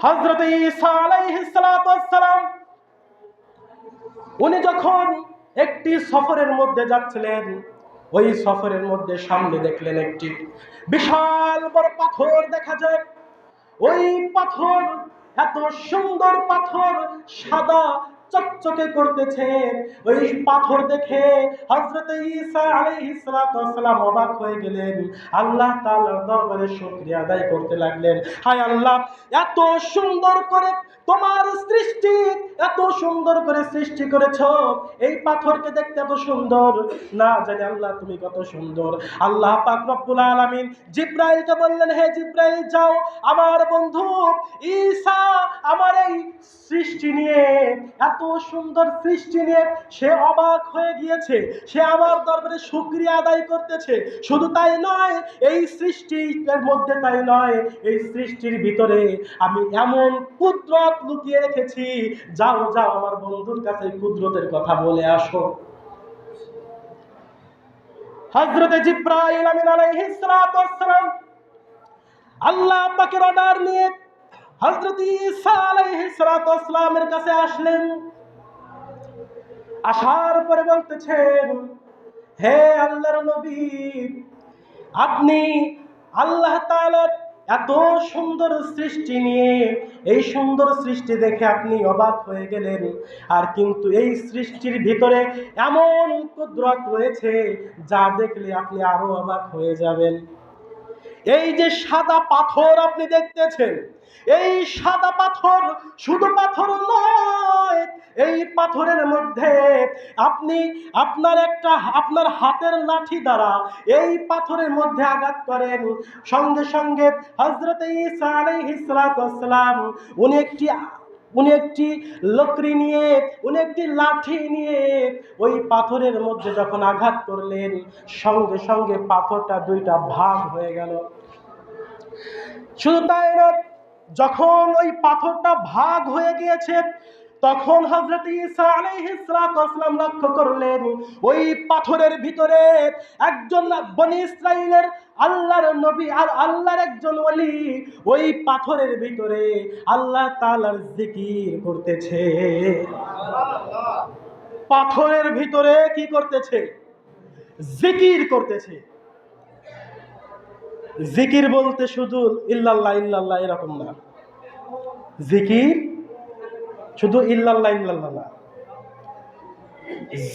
হযরত ঈসা আলাইহিস সালাতু ওয়াস সালাম উনি যখন একটি সফরের মধ্যে যাচ্ছিলেন, ওই সফরের মধ্যে সামনে দেখলেন একটি বিশাল বড় পাথর দেখা যায়। ওই পাথর এত সুন্দর পাথর, সাদা চকচকে করতেছে। ওই পাথর দেখে হযরত ঈসা আলাইহিস সালাতু ওয়াস সালাম অবাক হয়ে গেলেন। আল্লাহ তাআলার দরবারে শুকরিয়া আদায় করতে লাগলেন, হায় আল্লাহ, এত সুন্দর করে তোমার সৃষ্টি, এত সুন্দর করে সৃষ্টি করেছো, এই পাথরকে দেখতে এত সুন্দর, না জানি আল্লাহ তুমি কত সুন্দর। আল্লাহ পাক রব্বুল আলামিন জিব্রাইলকে বললেন, হে জিব্রাইল, যাও আমার বন্ধু ঈসা আমার এই সৃষ্টি নিয়ে, এত সুন্দর সৃষ্টি নিয়ে সে অবাক হয়ে গিয়েছে, সে আমার দরবারে শুকরিয়া আদায় করতেছে। শুধু তাই নয়, এই সৃষ্টির মধ্যে তাই নয়, এই সৃষ্টির ভিতরে আমি এমন কুদরত লুকিয়ে রেখেছি, যাও যাও আমার বন্ধুর কাছে কুদরতের কথা বলে আসো। হযরতে জিব্রাইল আমিন আলাইহিস সালাতু ওয়াস সালাম আল্লাহ পাকের অর্ডার নিয়ে হযরত ঈসা আলাইহিস সালাতু ওয়াস সালামের কাছে আসলেন। আসার পরে বলতেছেন, হে আল্লাহর নবী, আপনি আল্লাহ তাআলার এত সুন্দর সৃষ্টি নিয়ে, এই সুন্দর সৃষ্টি দেখে আপনি অবাক হয়ে গেলেন, আর কিন্তু এই সৃষ্টির ভিতরে এমন কুদরত রয়েছে যা দেখলে আপনি আরো অবাক হয়ে যাবেন। এই যে সাদা পাথর আপনি দেখতেছেন, এই সাদা পাথর শুধু পাথর নয়, এই পাথরের মধ্যে আপনি আপনার হাতের লাঠি দ্বারা এই পাথরের মধ্যে আঘাত করেন, সঙ্গে সঙ্গে হযরত ঈসা আলাইহিস সালাতু ওয়াস সালাম উনি একটি লকড়ি নিয়ে, উনি একটি লাঠি নিয়ে ওই পাথরের মধ্যে যখন আঘাত করলেন, সঙ্গে সঙ্গে পাথরটা দুইটা ভাগ হয়ে গেল। শুধু তাই নয়, যখন ওই পাথরটা ভাগ হয়ে গিয়েছে, তখন হযরত ঈসা আলাইহিস সালাতু ওয়াস সালাম লক্ষ্য করলেন ওই পাথরের ভিতরে একজন বনী ইসরাইলের আল্লাহর নবী আর আল্লাহর একজন ওলি ওই পাথরের ভিতরে আল্লাহ তাআলার জিকির করতেছে। পাথরের ভিতরে কি করতেছে? জিকির করতেছে। জিকির বলতে শুধু ইল্লাল্লাহ ইল্লাল্লাহ এরকম না, জিকির শুধু ইল্লাল্লাহ ইল্লাল্লাহ না,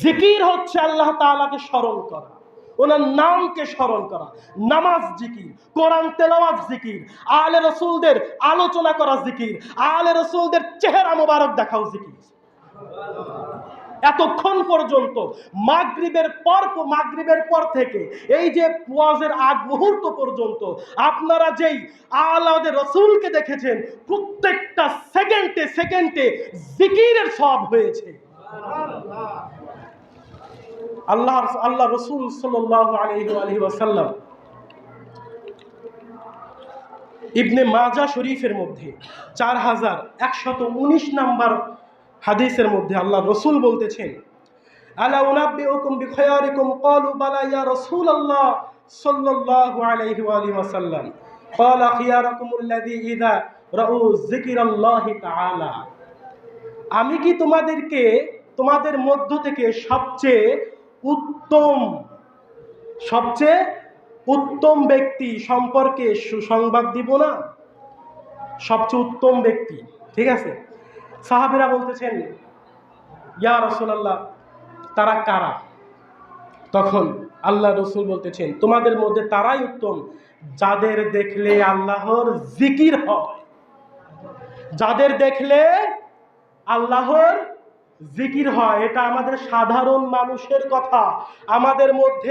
জিকির হচ্ছে আল্লাহ তাআলাকে স্মরণ করা, ওনার নামকে স্মরণ করা। নামাজ জিকির, কোরআন তেলাওয়াত জিকির, আলে রাসূলদের আলোচনা করা জিকির, আলে রাসূলদের চেহারা মোবারক দেখাও জিকির। এতক্ষণ পর্যন্ত মাগরিবের পর থেকে এই যে ওয়াজের আগ মুহূর্ত পর্যন্ত আপনারা যেই আলাদে রাসূলকে দেখেছেন, প্রত্যেকটা সেকেন্ডে সেকেন্ডে জিকিরের সওয়াব হয়েছে। আল্লাহ রাসূল সাল্লাল্লাহু আলাইহি ওয়াসাল্লাম ইবনে মাজাহ শরীফের মধ্যে 4119 নাম্বার হাদিসের মধ্যে আল্লাহ রাসূল বলতেছেন, আলা উনাব্বিউকুম বিখায়ারিকুম ক্বালু বালা ইয়া রাসূলুল্লাহ সাল্লাল্লাহু আলাইহি ওয়াসাল্লাম ক্বালা খিয়ারাকুমুল্লাযী ইযা রাউ যিকরাল্লাহি তাআলা। আমি কি তোমাদের মধ্য থেকে সবচেয়ে উত্তম ব্যক্তি সম্পর্কে সুসংবাদ দিব না? সবচেয়ে উত্তম ব্যক্তি, ঠিক আছে? সাহাবীরা বলতেছেন, ইয়া রাসূলুল্লাহ, তারা কারা? তখন আল্লাহ রাসূল বলতেছেন, তোমাদের মধ্যে তারাই উত্তম যাদের দেখলে আল্লাহর জিকির হয়, যাদের দেখলে আল্লাহর জিকির হয়। এটা আমাদের সাধারণ মানুষের কথা। আমাদের মধ্যে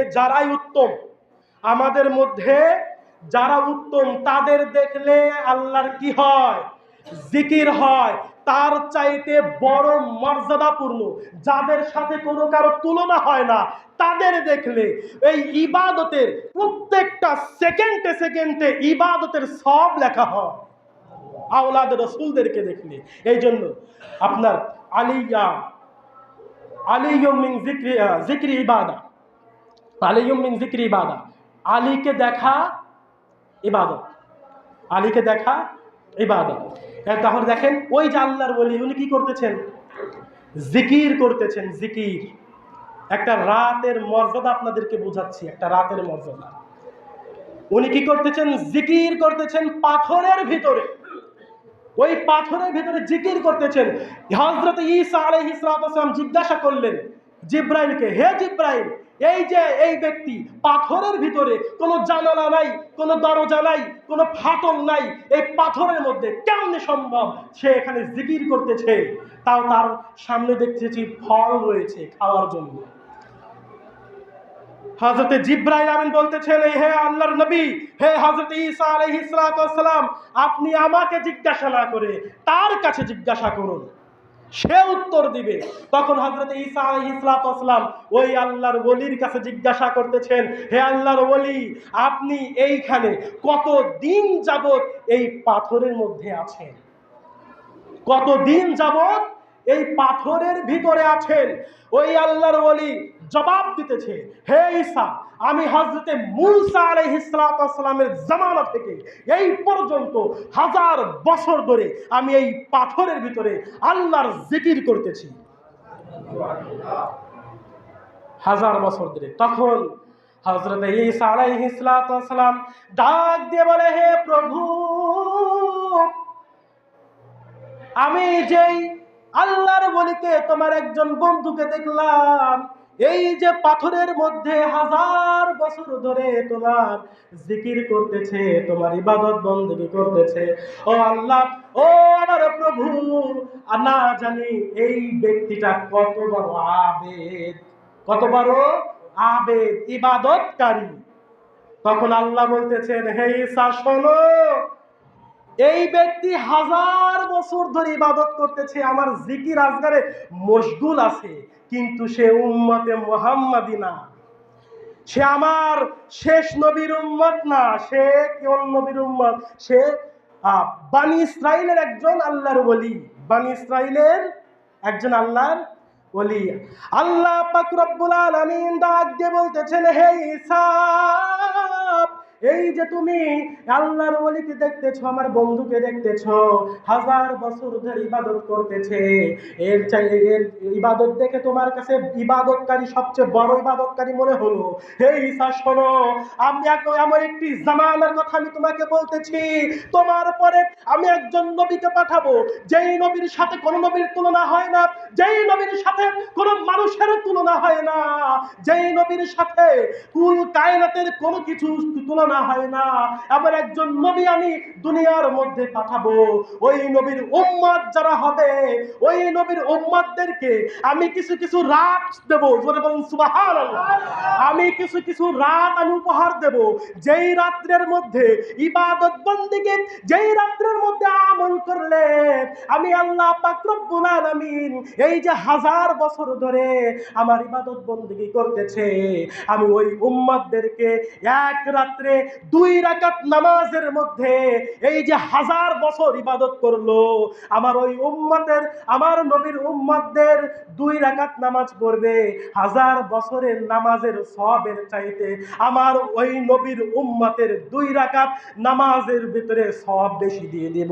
যারা উত্তম তাদের দেখলে আল্লাহর কি হয়? জিকির হয়। তার চাইতে বড় মর্যাদাপূর্ণ, যাদের সাথে কোনো কারো তুলনা হয় না, তাদের দেখলে এই ইবাদতের প্রত্যেকটা সেকেন্ডে সেকেন্ডে ইবাদতের সব লেখা হয় আওলাদ রাসূলদেরকে দেখলে। এই জন্য আপনার আলিয়ুম মিন যিকরি ইবাদা, আলীকে দেখা ইবাদত, আলীকে দেখা ইবাদত। তাহলে দেখেন ওই যে আল্লাহর ওলি উনি কি করতেছেন, জিকির করতেছেন। জিকির একটা রাতের মর্যাদা আপনাদেরকে বোঝাচ্ছি, একটা রাতের মর্যাদা। উনি কি করতেছেন, জিকির করতেছেন পাথরের ভিতরে। ওই পাথরের ভিতরে জিকির করতেছেন। হযরত ঈসা আলাইহিস সালাম জিজ্ঞাসা করলেন জিব্রাইলকে, হে জিব্রাইল, এই যে এই ব্যক্তি পাথরের ভিতরে, কোনো জানালা নাই, কোনো দরজা নাই, কোনো ফাটল নাই, এই পাথরের মধ্যে কেমনে সম্ভব সে এখানে জিকির করতেছে? তাও তার সামনে দেখতেছি ফল রয়েছে খাওয়ার জন্য। হযরত জিব্রাইল আমিন বলতেছেন, হে আল্লাহর নবী, হে হযরত ঈসা আলাইহিস সালাম, আপনি আমাকে জিজ্ঞাসা না করে তার কাছে জিজ্ঞাসা করুন, সে উত্তর দিবে। তখন হযরত ঈসা আলাইহিস সালাম ওই আল্লাহর ওলির কাছে জিজ্ঞাসা করতেছেন, হে আল্লাহর ওলি, আপনি এইখানে কতদিন যাবত এই পাথরের মধ্যে আছেন? কতদিন যাবত এই পাথরের ভিতরে আছেন? ওই আল্লাহর ওলি জবাব দিতেছে, হে ঈসা, আমি হযরতে মূসা আলাইহিস সালামের জামানা থেকে এই পর্যন্ত 1000 বছর ধরে আমি এই পাথরের ভিতরে আল্লাহর জিকির করতেছি। 1000 বছর ধরে। তখন হযরত ঈসা আলাইহিস সালাম ডাক দিয়ে বলে, হে প্রভু, আমি যেই আল্লাহর ওলিকে, তোমার একজন বন্ধুকে দেখলাম, এই যে পাথরের মধ্যে 1000 বছর ধরে তোমার জিকির করতেছে, তোমার ইবাদত বন্দেগী করতেছে। ও আল্লাহ, ও আমার প্রভু, না জানি এই ব্যক্তিটা কত বড় আবেদ, কত বড় আবেদ, ইবাদতকারী। তখন আল্লাহ বলতেছেন, হে ঈসা শোনো, এই ব্যক্তি 1000 বছর ধরে ইবাদত করতেছে, আমার জিকির আজগারে মশগুল আছে, কিন্তু সে উম্মতে মুহাম্মাদি না, সে আমার শেষ নবীর উম্মত না, সে কোন নবীর উম্মত? সে বানি ইসরাইলের একজন আল্লাহর ওলি, বানি ইসরাইলের একজন আল্লাহর ওলি। আল্লাহ পাক রব্বুল আলামিন ডাক দিয়ে বলতেছেন, হে ঈসা, এই যে তুমি আল্লাহর ওলিকে দেখতেছো, আমার বন্ধুকে দেখতেছো, 1000 বছর ধরে ইবাদত করতেছে, এর ইবাদত দেখে তোমার কাছে ইবাদতকারী সবচেয়ে বড় ইবাদতকারী মনে হলো। হে ঈসা শোনো, আমি আমার একটি জামানার কথা আমি তোমাকে বলতেছি, তোমার পরে আমি একজন নবীকে পাঠাবো, যেই নবীর সাথে কোনো নবীর তুলনা হয় না, যেই নবীর সাথে কোনো মানুষের তুলনা হয় না, যেই নবীর সাথে কুল কায়নাতের কোনো কিছু তুলনা হয় না, আবার একজন নবী আমি দুনিয়ার মধ্যে পাঠাবো। ওই নবীর উম্মত যারা হবে, ওই নবীর উম্মতদেরকে আমি কিছু কিছু রাত দেব, জোরে বলুন সুবহানাল্লাহ। আমি কিছু কিছু রাত আমি উপহার দেব, যেই রাত্রের মধ্যে ইবাদত বন্দেগী, যেই রাত্রের মধ্যে আমল করলে আমি আল্লাহ পাক রব্বুল আলামিন এই যে 1000 বছর ধরে আমার ইবাদত বন্দেগী করতেছে, আমি ওই উম্মতদেরকে এক রাত্রে 2 রাকাত নামাজের মধ্যে এই যে 1000 বছর ইবাদত করলো, আমার ওই উম্মতের, আমার নবীর উম্মতদের 2 রাকাত নামাজ পড়বে, 1000 বছরের নামাজের সওয়াবের চাইতে আমার ওই নবীর উম্মতের 2 রাকাত নামাজের ভিতরে সওয়াব বেশি দিয়ে দেব।